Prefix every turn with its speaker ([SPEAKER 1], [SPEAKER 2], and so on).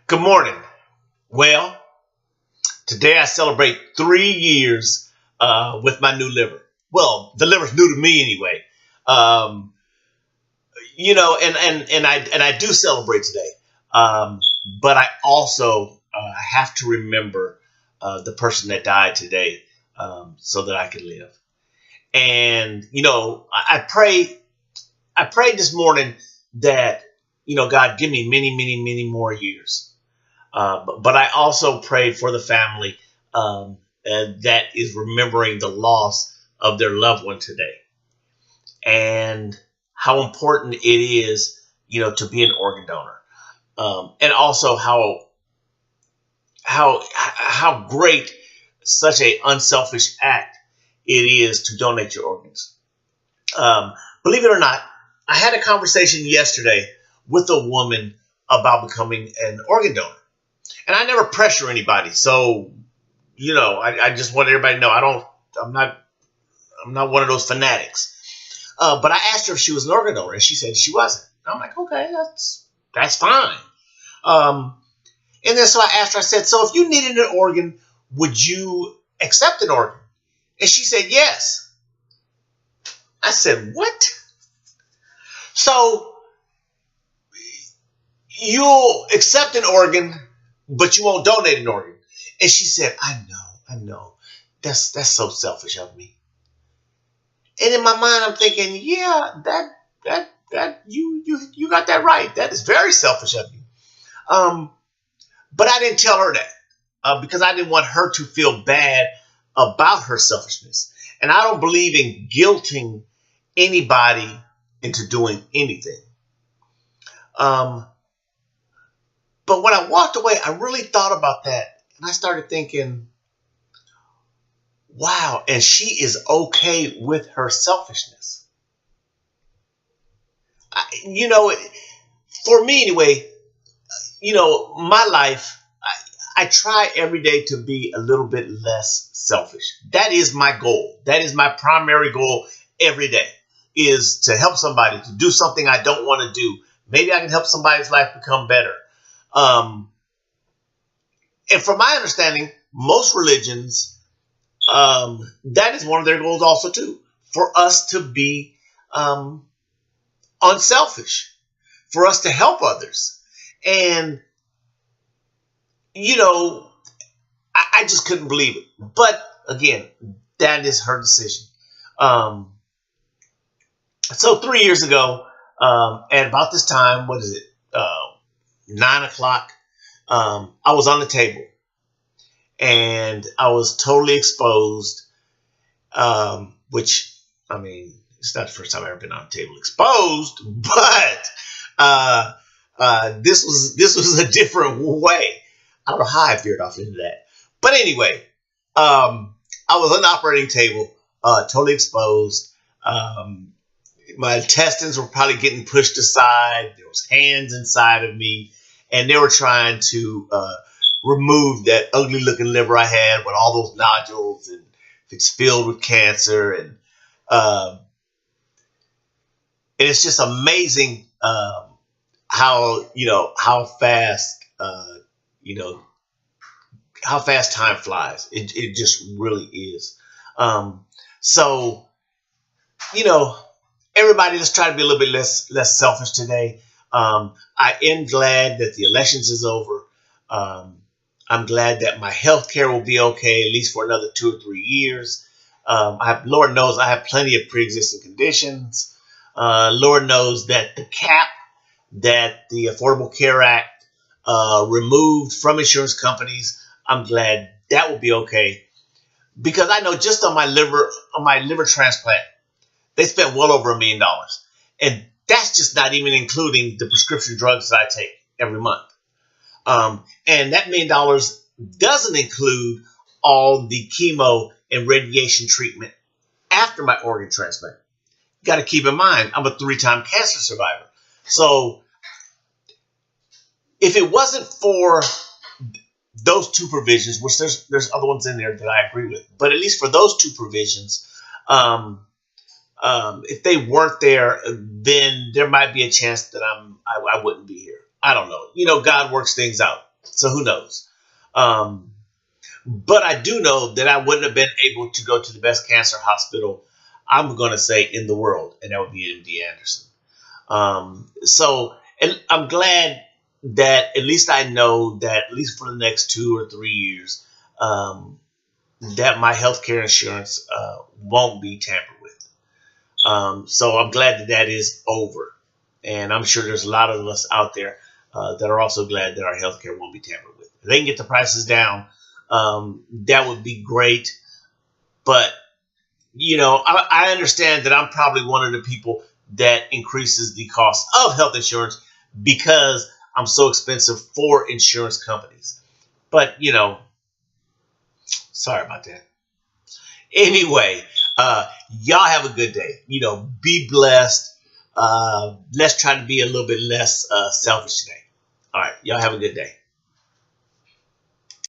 [SPEAKER 1] Good morning. Well, today I celebrate 3 years with my new liver. Well, the liver's new to me anyway. Um, and I do celebrate today. Um, but I also have to remember the person that died today, so that I can live. And I pray. I prayed this morning that God give me many, many, many more years. But I also pray for the family that is remembering the loss of their loved one today, and how important it is, to be an organ donor, and also how great such a unselfish act it is to donate your organs. Um, Believe it or not, I had a conversation yesterday with a woman about becoming an organ donor. And I never pressure anybody. So, I just want everybody to know I'm not, I'm not one of those fanatics. But I asked her if she was an organ donor, and she said she wasn't. And I'm like, okay, that's fine. Um, and then so I asked her, I said, so if you needed an organ, would you accept an organ? And she said, yes. I said, what? So you'll accept an organ, but you won't donate an organ. And she said, I know. That's so selfish of me. And in my mind, I'm thinking, yeah, that you got that right. That is very selfish of you. Um, but I didn't tell her that because I didn't want her to feel bad about her selfishness. And I don't believe in guilting anybody into doing anything. Um, but when I walked away, I really thought about that, and I started thinking, wow, and she is okay with her selfishness. You know, for me anyway, my life, I try every day to be a little bit less selfish. That is my goal. That is my primary goal every day, is to help somebody, to do something I don't want to do. Maybe I can help somebody's life become better. Um, and from my understanding, most religions, that is one of their goals also too, for us to be um, unselfish, for us to help others. And, I just couldn't believe it. But again, that is her decision. Um, so 3 years ago, at about this time, what is it? 9 o'clock. I was on the table, and I was totally exposed. Which, I mean, it's not the first time I've ever been on a table exposed, but this was a different way. I don't know how I veered off into that, but anyway, I was on the operating table, totally exposed. Um, my intestines were probably getting pushed aside. There was hands inside of me, and they were trying to remove that ugly looking liver I had with all those nodules, and it's filled with cancer. Um, and it's just amazing how fast you know how fast time flies. It just really is. Um, so you know, everybody, let's try to be a little bit less selfish today. I am glad that the elections is over. Um, I'm glad that my health care will be okay at least for another 2 or 3 years. Lord knows I have plenty of pre-existing conditions. Lord knows that the cap that the Affordable Care Act removed from insurance companies, I'm glad that will be okay, because I know just on my liver transplant, they spent well over $1 million. And that's just not even including the prescription drugs that I take every month. And that $1 million doesn't include all the chemo and radiation treatment after my organ transplant. You got to keep in mind, I'm a 3-time cancer survivor. So if it wasn't for those two provisions, which there's other ones in there that I agree with, but at least for those two provisions, if they weren't there, then there might be a chance that I wouldn't be here. I don't know. God works things out. So who knows? Um, but I do know that I wouldn't have been able to go to the best cancer hospital, I'm going to say, in the world, and that would be MD Anderson. So and I'm glad that at least I know that at least for the next 2 or 3 years, um, that my healthcare insurance won't be tampered with. So I'm glad that that is over. And I'm sure there's a lot of us out there that are also glad that our healthcare won't be tampered with. If they can get the prices down, that would be great. But, I understand that I'm probably one of the people that increases the cost of health insurance because I'm so expensive for insurance companies. But, sorry about that. Anyway, y'all have a good day. Be blessed. Let's try to be a little bit less selfish today. All right. Y'all have a good day.